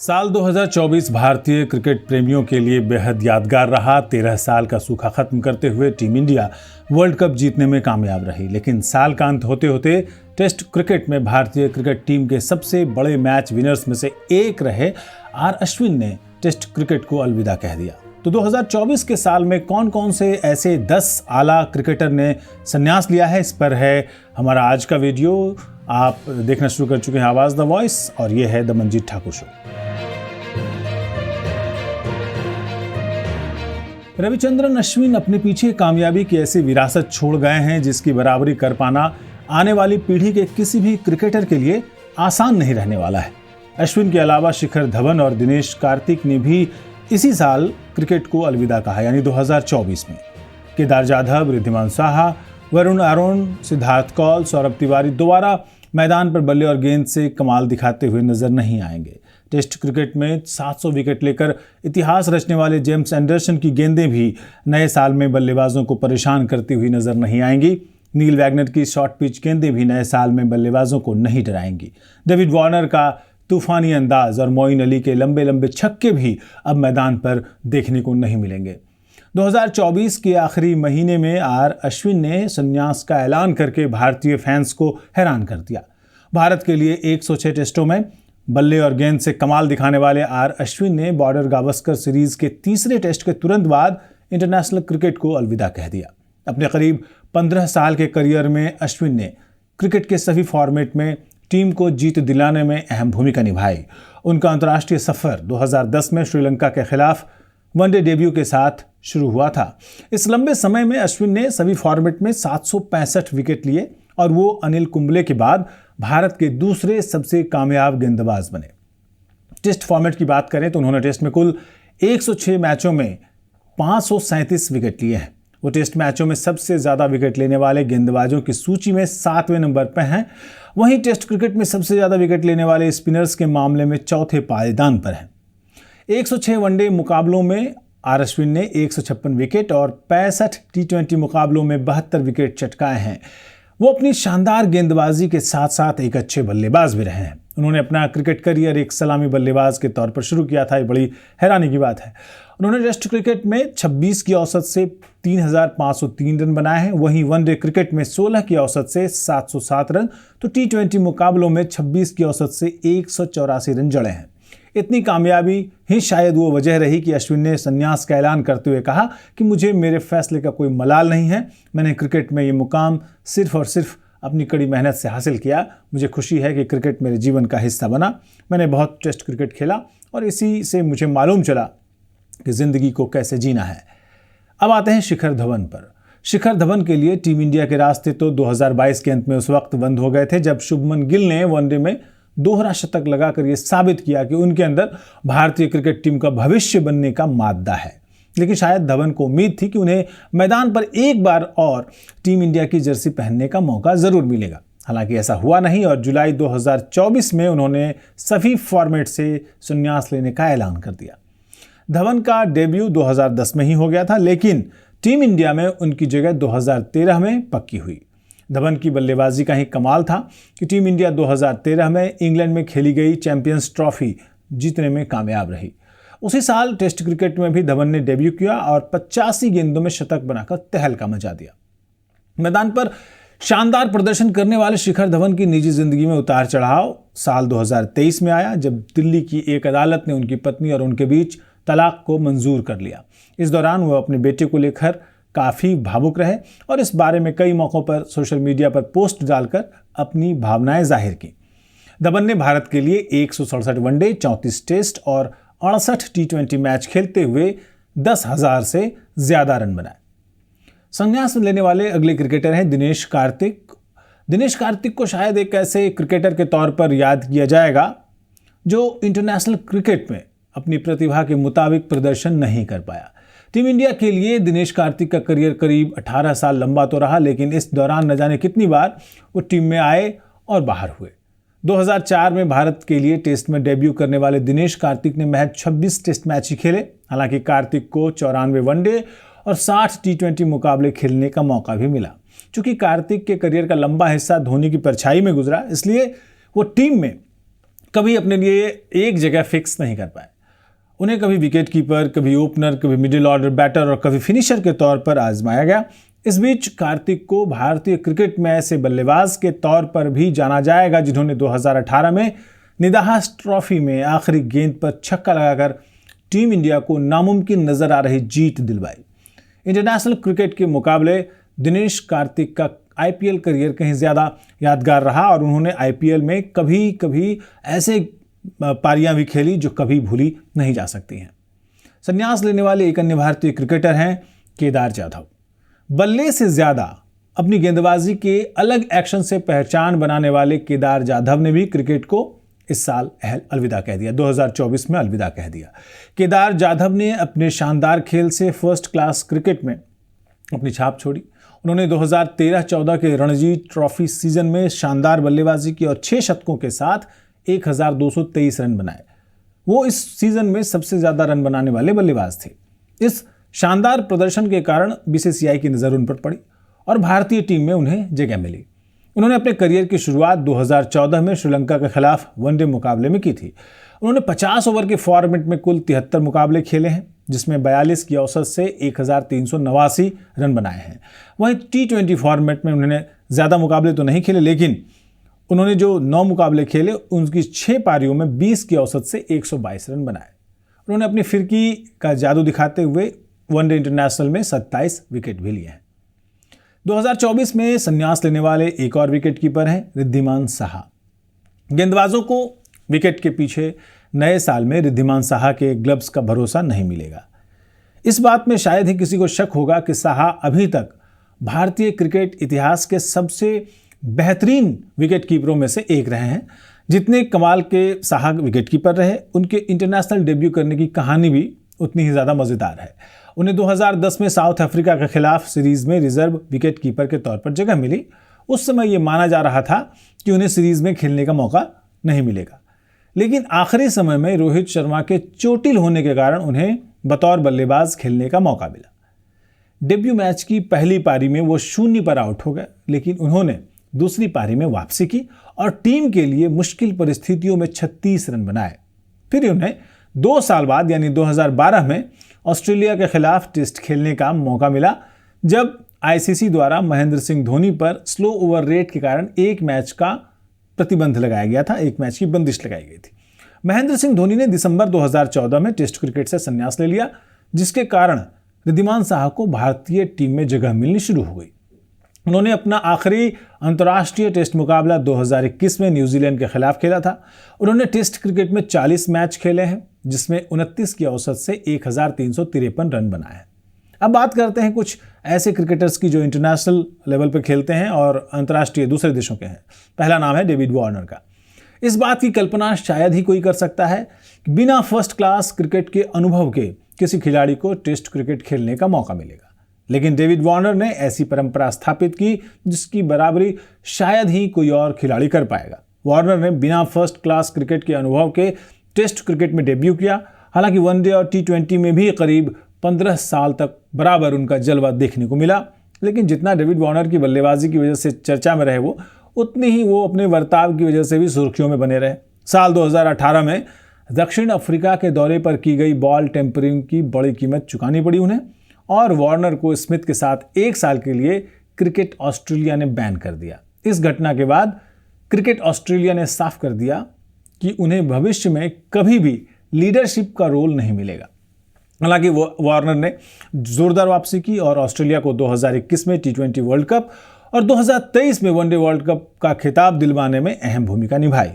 साल 2024 भारतीय क्रिकेट प्रेमियों के लिए बेहद यादगार रहा। 13 साल का सूखा खत्म करते हुए टीम इंडिया वर्ल्ड कप जीतने में कामयाब रही, लेकिन साल का अंत होते होते टेस्ट क्रिकेट में भारतीय क्रिकेट टीम के सबसे बड़े मैच विनर्स में से एक रहे आर अश्विन ने टेस्ट क्रिकेट को अलविदा कह दिया। तो 2024 के साल में कौन कौन से ऐसे 10 आला क्रिकेटर ने संन्यास लिया है, इस पर है हमारा आज का वीडियो। आप देखना शुरू कर चुके हैं आवाज द वॉइस और ये है द मंजीत ठाकुर शो। रविचंद्रन अश्विन अपने पीछे कामयाबी की ऐसी विरासत छोड़ गए हैं जिसकी बराबरी कर पाना आने वाली पीढ़ी के किसी भी क्रिकेटर के लिए आसान नहीं रहने वाला है। अश्विन के अलावा शिखर धवन और दिनेश कार्तिक ने भी इसी साल क्रिकेट को अलविदा कहा, यानी 2024 में। केदार जाधव, रिद्धिमान साहा, वरुण आरोन, सिद्धार्थ कौल, सौरभ तिवारी दोबारा मैदान पर बल्ले और गेंद से कमाल दिखाते हुए नजर नहीं आएंगे। टेस्ट क्रिकेट में 700 विकेट लेकर इतिहास रचने वाले जेम्स एंडरसन की गेंदें भी नए साल में बल्लेबाजों को परेशान करती हुई नजर नहीं आएंगी। नील वैगनर की शॉर्ट पिच गेंदें भी नए साल में बल्लेबाजों को नहीं डराएंगी। डेविड वार्नर का तूफानी अंदाज और मोइन अली के लंबे लंबे छक्के भी अब मैदान पर देखने को नहीं मिलेंगे। 2024 के आखिरी महीने में आर अश्विन ने संन्यास का ऐलान करके भारतीय फैंस को हैरान कर दिया। भारत के लिए 106 टेस्टों में बल्ले और गेंद से कमाल दिखाने वाले आर अश्विन ने बॉर्डर गावस्कर सीरीज के तीसरे टेस्ट के तुरंत बाद इंटरनेशनल क्रिकेट को अलविदा कह दिया। अपने करीब 15 साल के करियर में अश्विन ने क्रिकेट के सभी फॉर्मेट में टीम को जीत दिलाने में अहम भूमिका निभाई। उनका अंतर्राष्ट्रीय सफर 2010 में श्रीलंका के खिलाफ वनडे डेब्यू के साथ शुरू हुआ था। इस लंबे समय में अश्विन ने सभी फॉर्मेट में 765 विकेट लिए और वो अनिल कुंबले के बाद भारत के दूसरे सबसे कामयाब गेंदबाज बने। टेस्ट फॉर्मेट की बात करें तो उन्होंने टेस्ट में कुल 106 मैचों में 537 विकेट लिए हैं। वो टेस्ट मैचों में सबसे ज्यादा विकेट लेने वाले गेंदबाजों की सूची में 7वें नंबर पर हैं। वहीं टेस्ट क्रिकेट में सबसे ज्यादा विकेट लेने वाले स्पिनर्स के मामले में चौथे पायदान पर हैं। 106 वनडे मुकाबलों में आर अश्विन ने 156 विकेट और 65 टी20 मुकाबलों में 72 विकेट चटकाए हैं। वो अपनी शानदार गेंदबाजी के साथ साथ एक अच्छे बल्लेबाज भी रहे हैं। उन्होंने अपना क्रिकेट करियर एक सलामी बल्लेबाज के तौर पर शुरू किया था। ये बड़ी हैरानी की बात है। उन्होंने टेस्ट क्रिकेट में 26 की औसत से 3503 रन बनाए हैं। वहीं वनडे क्रिकेट में 16 की औसत से 707 रन, तो टी20 मुकाबलों में 26 की औसत से 184 रन जड़े हैं। इतनी कामयाबी ही शायद वो वजह रही कि अश्विन ने संन्यास का ऐलान करते हुए कहा कि मुझे मेरे फैसले का कोई मलाल नहीं है। मैंने क्रिकेट में ये मुकाम सिर्फ और सिर्फ अपनी कड़ी मेहनत से हासिल किया। मुझे खुशी है कि क्रिकेट मेरे जीवन का हिस्सा बना। मैंने बहुत टेस्ट क्रिकेट खेला और इसी से मुझे मालूम चला कि जिंदगी को कैसे जीना है। अब आते हैं शिखर धवन पर। शिखर धवन के लिए टीम इंडिया के रास्ते तो 2022 के अंत में उस वक्त बंद हो गए थे जब शुभमन गिल ने वनडे में दोहरा शतक लगाकर यह साबित किया कि उनके अंदर भारतीय क्रिकेट टीम का भविष्य बनने का मादा है। लेकिन शायद धवन को उम्मीद थी कि उन्हें मैदान पर एक बार और टीम इंडिया की जर्सी पहनने का मौका जरूर मिलेगा। हालांकि ऐसा हुआ नहीं और जुलाई 2024 में उन्होंने सभी फॉर्मेट से संन्यास लेने का ऐलान कर दिया। धवन का डेब्यू 2010 में ही हो गया था, लेकिन टीम इंडिया में उनकी जगह 2013 में पक्की हुई। धवन की बल्लेबाजी का ही कमाल था कि टीम इंडिया 2013 में इंग्लैंड में खेली गई चैंपियंस ट्रॉफी जीतने में कामयाब रही। उसी साल टेस्ट क्रिकेट में भी धवन ने डेब्यू किया और 85 गेंदों में शतक बनाकर तहलका मचा दिया। मैदान पर शानदार प्रदर्शन करने वाले शिखर धवन की निजी जिंदगी में उतार चढ़ाव साल 2023 में आया, जब दिल्ली की एक अदालत ने उनकी पत्नी और उनके बीच तलाक को मंजूर कर लिया। इस दौरान वो अपने बेटे को लेकर काफी भावुक रहे और इस बारे में कई मौकों पर सोशल मीडिया पर पोस्ट डालकर अपनी भावनाएं जाहिर की। धवन ने भारत के लिए 167 वनडे, 34 टेस्ट और 68 टी20 मैच खेलते हुए 10,000 से ज्यादा रन बनाए। संन्यास लेने वाले अगले क्रिकेटर हैं दिनेश कार्तिक। दिनेश कार्तिक को शायद एक ऐसे क्रिकेटर के तौर पर याद किया जाएगा जो इंटरनेशनल क्रिकेट में अपनी प्रतिभा के मुताबिक प्रदर्शन नहीं कर पाया। टीम इंडिया के लिए दिनेश कार्तिक का करियर करीब 18 साल लंबा तो रहा, लेकिन इस दौरान न जाने कितनी बार वो टीम में आए और बाहर हुए। 2004 में भारत के लिए टेस्ट में डेब्यू करने वाले दिनेश कार्तिक ने महज 26 टेस्ट मैच ही खेले। हालांकि कार्तिक को 94 वनडे और 60 टी20 मुकाबले खेलने का मौका भी मिला। चूंकि कार्तिक के करियर का लंबा हिस्सा धोनी की परछाई में गुजरा, इसलिए वो टीम में कभी अपने लिए एक जगह फिक्स नहीं कर पाए। उन्हें कभी विकेट कीपर, कभी ओपनर, कभी मिडिल ऑर्डर बैटर और कभी फिनिशर के तौर पर आजमाया गया। इस बीच कार्तिक को भारतीय क्रिकेट में ऐसे बल्लेबाज के तौर पर भी जाना जाएगा जिन्होंने 2018 में निदाहस ट्रॉफी में आखिरी गेंद पर छक्का लगाकर टीम इंडिया को नामुमकिन नजर आ रही जीत दिलवाई। इंटरनेशनल क्रिकेट के मुकाबले दिनेश कार्तिक का आईपीएल करियर कहीं ज़्यादा यादगार रहा और उन्होंने आईपीएल में कभी कभी ऐसे पारियां भी खेली जो कभी भूली नहीं जा सकती हैं। संन्यास लेने वाले एक अन्य भारतीय क्रिकेटर हैं केदार जाधव। बल्ले से ज़्यादा अपनी गेंदबाजी के अलग एक्शन से पहचान बनाने वाले केदार जाधव ने भी क्रिकेट को इस साल अलविदा कह दिया, 2024 में अलविदा कह दिया। केदार जाधव ने अपने शानदार खेल से फर्स्ट क्लास क्रिकेट में अपनी छाप छोड़ी। उन्होंने 2013-14 के रणजी ट्रॉफी सीजन में शानदार बल्लेबाजी की और 6 शतकों के साथ 1223 रन बनाए। वो इस सीजन में सबसे ज्यादा रन बनाने वाले बल्लेबाज थे। इस शानदार प्रदर्शन के कारण बीसीसीआई की नजर उन पर पड़ी और भारतीय टीम में उन्हें जगह मिली। उन्होंने अपने करियर की शुरुआत 2014 में श्रीलंका के खिलाफ वनडे मुकाबले में की थी। उन्होंने 50 ओवर के फॉर्मेट में कुल 73 मुकाबले खेले हैं, जिसमें 42 की औसत से 1389 रन बनाए हैं। वहीं T20 फॉर्मेट में उन्होंने ज़्यादा मुकाबले तो नहीं खेले, लेकिन उन्होंने जो 9 मुकाबले खेले उनकी 6 पारियों में 20 की औसत से 122 रन बनाए। उन्होंने अपनी फिरकी का जादू दिखाते हुए वनडे इंटरनेशनल में 27 विकेट भी लिए हैं। 2024 में संन्यास लेने वाले एक और विकेट कीपर हैं रिद्धिमान साहा। गेंदबाजों को विकेट के पीछे नए साल में रिद्धिमान साहा के ग्लव्स का भरोसा नहीं मिलेगा। इस बात में शायद ही किसी को शक होगा कि साहा अभी तक भारतीय क्रिकेट इतिहास के सबसे बेहतरीन विकेट कीपरों में से एक रहे हैं। जितने कमाल के साहा विकेट कीपर रहे, उनके इंटरनेशनल डेब्यू करने की कहानी भी उतनी ही ज़्यादा मज़ेदार है। उन्हें 2010 में साउथ अफ्रीका के खिलाफ सीरीज में रिजर्व विकेट कीपर के तौर पर जगह मिली। उस समय यह माना जा रहा था कि उन्हें सीरीज में खेलने का मौका नहीं मिलेगा, लेकिन आखिरी समय में रोहित शर्मा के चोटिल होने के कारण उन्हें बतौर बल्लेबाज खेलने का मौका मिला। डेब्यू मैच की पहली पारी में वो 0 पर आउट हो गए, लेकिन उन्होंने दूसरी पारी में वापसी की और टीम के लिए मुश्किल परिस्थितियों में 36 रन बनाए। फिर उन्हें 2 साल बाद यानी 2012 में ऑस्ट्रेलिया के खिलाफ टेस्ट खेलने का मौका मिला, जब आईसीसी द्वारा महेंद्र सिंह धोनी पर स्लो ओवर रेट के कारण एक मैच का प्रतिबंध लगाया गया था, एक मैच की बंदिश लगाई गई थी। महेंद्र सिंह धोनी ने दिसंबर 2014 में टेस्ट क्रिकेट से संन्यास ले लिया, जिसके कारण रिद्धिमान साहा को भारतीय टीम में जगह मिलनी शुरू हो गई। उन्होंने अपना आखिरी अंतर्राष्ट्रीय टेस्ट मुकाबला 2021 में न्यूजीलैंड के खिलाफ खेला था। उन्होंने टेस्ट क्रिकेट में 40 मैच खेले हैं, जिसमें 29 की औसत से 1353 रन बनाए हैं। अब बात करते हैं कुछ ऐसे क्रिकेटर्स की जो इंटरनेशनल लेवल पर खेलते हैं और अंतर्राष्ट्रीय दूसरे देशों के हैं। पहला नाम है डेविड वार्नर का। इस बात की कल्पना शायद ही कोई कर सकता है कि बिना फर्स्ट क्लास क्रिकेट के अनुभव के किसी खिलाड़ी को टेस्ट क्रिकेट खेलने का मौका मिलेगा, लेकिन डेविड वार्नर ने ऐसी परंपरा स्थापित की जिसकी बराबरी शायद ही कोई और खिलाड़ी कर पाएगा। वार्नर ने बिना फर्स्ट क्लास क्रिकेट के अनुभव के टेस्ट क्रिकेट में डेब्यू किया। हालांकि वनडे और T20 में भी करीब 15 साल तक बराबर उनका जलवा देखने को मिला, लेकिन जितना डेविड वार्नर की बल्लेबाजी की वजह से चर्चा में रहे वो, उतनी ही वो अपने बर्ताव की वजह से भी सुर्खियों में बने रहे। साल 2018 में दक्षिण अफ्रीका के दौरे पर की गई बॉल टेम्परिंग की बड़ी कीमत चुकानी पड़ी उन्हें, और वार्नर को स्मिथ के साथ 1 साल के लिए क्रिकेट ऑस्ट्रेलिया ने बैन कर दिया। इस घटना के बाद क्रिकेट ऑस्ट्रेलिया ने साफ कर दिया कि उन्हें भविष्य में कभी भी लीडरशिप का रोल नहीं मिलेगा। हालांकि वार्नर ने जोरदार वापसी की और ऑस्ट्रेलिया को 2021 में T20 वर्ल्ड कप और 2023 में वनडे वर्ल्ड कप का खिताब दिलवाने में अहम भूमिका निभाई।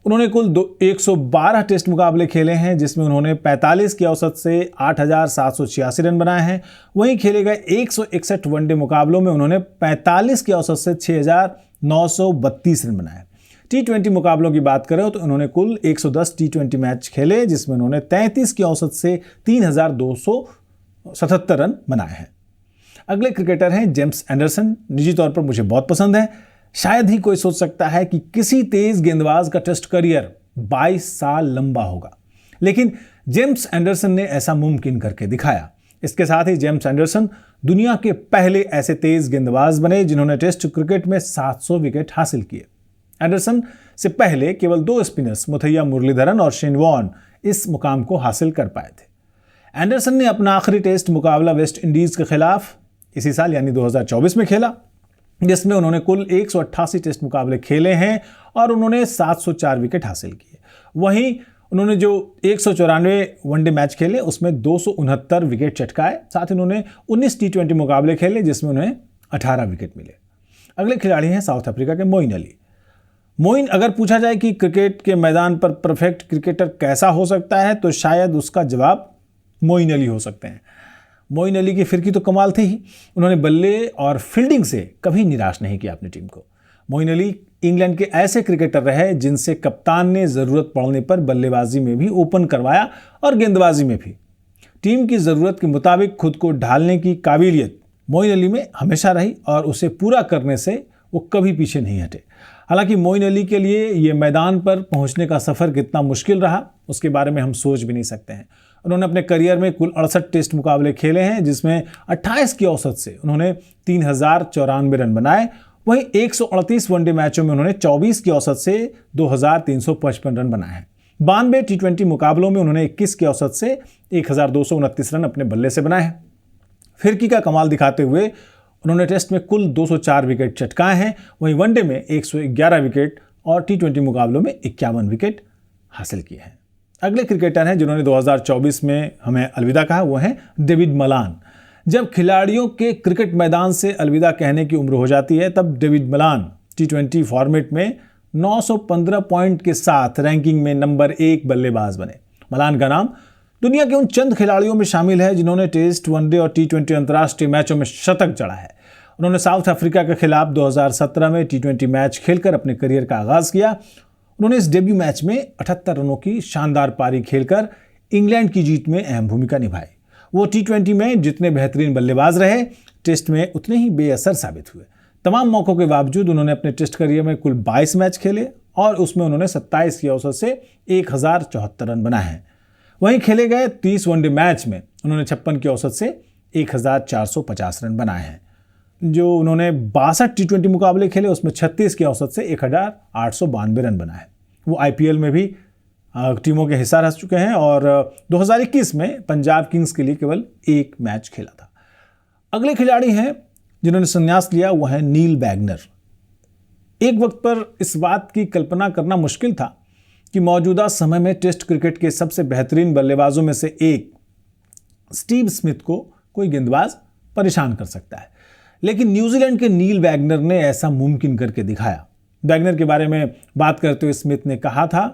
उन्होंने कुल 112 टेस्ट मुकाबले खेले हैं, जिसमें उन्होंने 45 की औसत से 8786 रन बनाए हैं। वहीं खेले गए 161 वनडे मुकाबलों में उन्होंने 45 की औसत से 6932 रन बनाए। T20 मुकाबलों की बात करें तो उन्होंने कुल 110 T20 मैच खेले, जिसमें उन्होंने 33 की औसत से 3277 रन बनाए हैं। अगले क्रिकेटर हैं जेम्स एंडरसन। निजी तौर पर मुझे बहुत पसंद है। शायद ही कोई सोच सकता है कि किसी तेज गेंदबाज का टेस्ट करियर 22 साल लंबा होगा, लेकिन जेम्स एंडरसन ने ऐसा मुमकिन करके दिखाया। इसके साथ ही जेम्स एंडरसन दुनिया के पहले ऐसे तेज गेंदबाज बने जिन्होंने टेस्ट क्रिकेट में 700 विकेट हासिल किए। एंडरसन से पहले केवल 2 स्पिनर्स मुथैया मुरलीधरन और शेन वॉर्न इस मुकाम को हासिल कर पाए थे। एंडरसन ने अपना आखिरी टेस्ट मुकाबला वेस्ट इंडीज के खिलाफ इसी साल यानी 2024 में खेला, जिसमें उन्होंने कुल 188 टेस्ट मुकाबले खेले हैं और उन्होंने 704 विकेट हासिल किए। वहीं उन्होंने जो 194 वनडे मैच खेले उसमें 269 विकेट चटकाए। साथ ही उन्होंने 19 टी20 मुकाबले खेले जिसमें उन्हें 18 विकेट मिले। अगले खिलाड़ी हैं साउथ अफ्रीका के मोइन अली। मोइन, अगर पूछा जाए कि क्रिकेट के मैदान पर परफेक्ट क्रिकेटर कैसा हो सकता है तो शायद उसका जवाब मोइन अली हो सकते हैं। मोइन अली की फिरकी तो कमाल थी ही। उन्होंने बल्ले और फील्डिंग से कभी निराश नहीं किया अपनी टीम को। मोइन अली इंग्लैंड के ऐसे क्रिकेटर रहे जिनसे कप्तान ने ज़रूरत पड़ने पर बल्लेबाजी में भी ओपन करवाया और गेंदबाजी में भी। टीम की ज़रूरत के मुताबिक खुद को ढालने की काबिलियत मोइन अली में हमेशा रही और उसे पूरा करने से वो कभी पीछे नहीं हटे। हालांकि मोइन अली के लिए ये मैदान पर पहुंचने का सफ़र कितना मुश्किल रहा उसके बारे में हम सोच भी नहीं सकते हैं। उन्होंने अपने करियर में कुल 68 टेस्ट मुकाबले खेले हैं जिसमें 28 की औसत से उन्होंने 3094 रन बनाए। वहीं 138 वनडे मैचों में उन्होंने 24 की औसत से 2355 रन बनाए हैं। 92 टी20 मुकाबलों में उन्होंने 21 की औसत से 1229 रन अपने बल्ले से बनाए हैं। फिरकी का कमाल दिखाते हुए उन्होंने टेस्ट में कुल 204 विकेट चटकाए हैं। वहीं वनडे में 111 विकेट और टी20 मुकाबलों में 51 विकेट हासिल किए हैं। अगले क्रिकेटर हैं जिन्होंने 2024 में हमें अलविदा कहा, वो हैं डेविड मलान। जब खिलाड़ियों के क्रिकेट मैदान से अलविदा कहने की उम्र हो जाती है तब डेविड मलान टी20 फॉर्मेट में 915 पॉइंट के साथ रैंकिंग में नंबर 1 बल्लेबाज बने। मलान का नाम दुनिया के उन चंद खिलाड़ियों में शामिल है जिन्होंने टेस्ट, वनडे और टी20 अंतर्राष्ट्रीय मैचों में शतक जड़ा है। उन्होंने साउथ अफ्रीका के खिलाफ 2017 में टी20 मैच खेलकर अपने करियर का आगाज किया। उन्होंने इस डेब्यू मैच में 78 रनों की शानदार पारी खेलकर इंग्लैंड की जीत में अहम भूमिका निभाई। वो टी20 में जितने बेहतरीन बल्लेबाज रहे, टेस्ट में उतने ही बेअसर साबित हुए। तमाम मौकों के बावजूद उन्होंने अपने टेस्ट करियर में कुल 22 मैच खेले और उसमें उन्होंने 27 की औसत से 1074 रन बनाए हैं। वहीं खेले गए 30 वनडे मैच में उन्होंने 56 की औसत से 1450 रन बनाए हैं। जो उन्होंने 62 टी20 मुकाबले खेले उसमें 36 की औसत से 1892 रन बनाए हैं। वो आईपीएल में भी टीमों के हिस्सा रह चुके हैं और 2021 में पंजाब किंग्स के लिए केवल 1 मैच खेला था। अगले खिलाड़ी हैं जिन्होंने संन्यास लिया, वो है नील वैगनर। एक वक्त पर इस बात की कल्पना करना मुश्किल था कि मौजूदा समय में टेस्ट क्रिकेट के सबसे बेहतरीन बल्लेबाजों में से एक स्टीव स्मिथ को कोई गेंदबाज परेशान कर सकता है, लेकिन न्यूजीलैंड के नील वैगनर ने ऐसा मुमकिन करके दिखाया। वैगनर के बारे में बात करते हुए स्मिथ ने कहा था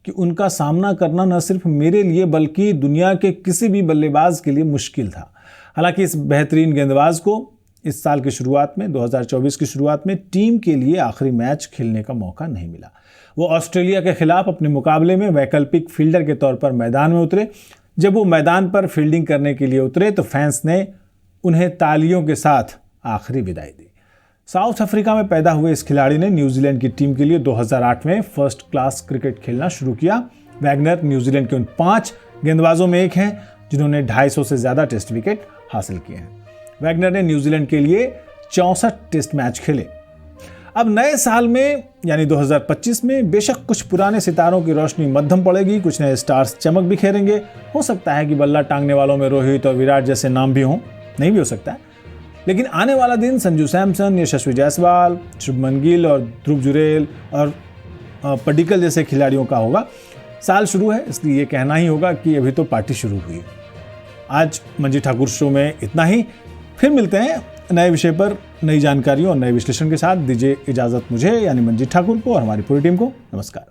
कि उनका सामना करना न सिर्फ मेरे लिए बल्कि दुनिया के किसी भी बल्लेबाज के लिए मुश्किल था। हालांकि इस बेहतरीन गेंदबाज को इस साल की शुरुआत में 2024 की शुरुआत में टीम के लिए आखिरी मैच खेलने का मौका नहीं मिला। वो ऑस्ट्रेलिया के खिलाफ अपने मुकाबले में वैकल्पिक फील्डर के तौर पर मैदान में उतरे। जब वो मैदान पर फील्डिंग करने के लिए उतरे तो फैंस ने उन्हें तालियों के साथ आखिरी विदाई दी। साउथ अफ्रीका में पैदा हुए इस खिलाड़ी ने न्यूजीलैंड की टीम के लिए 2008 में फर्स्ट क्लास क्रिकेट खेलना शुरू किया। वैगनर न्यूजीलैंड के उन 5 गेंदबाजों में एक हैं जिन्होंने 250 से ज़्यादा टेस्ट विकेट हासिल किए हैं। वैगनर ने न्यूजीलैंड के लिए 64 टेस्ट मैच खेले। अब नए साल में यानी 2025 में बेशक कुछ पुराने सितारों की रोशनी मध्यम पड़ेगी, कुछ नए स्टार्स चमक बिखेरेंगे। हो सकता है कि बल्ला टांगने वालों में रोहित और विराट जैसे नाम भी हों, नहीं भी हो सकता है। लेकिन आने वाला दिन संजू सैमसन, यशस्वी जायसवाल, शुभमन गिल और ध्रुव जुरेल और पडिक्कल जैसे खिलाड़ियों का होगा। साल शुरू है इसलिए ये कहना ही होगा कि अभी तो पार्टी शुरू हुई है। आज मंजी ठाकुर शो में इतना ही। फिर मिलते हैं नए विषय पर, नई जानकारियों और नए विश्लेषण के साथ। दीजिए इजाज़त मुझे यानी मंजी ठाकुर को और हमारी पूरी टीम को। नमस्कार।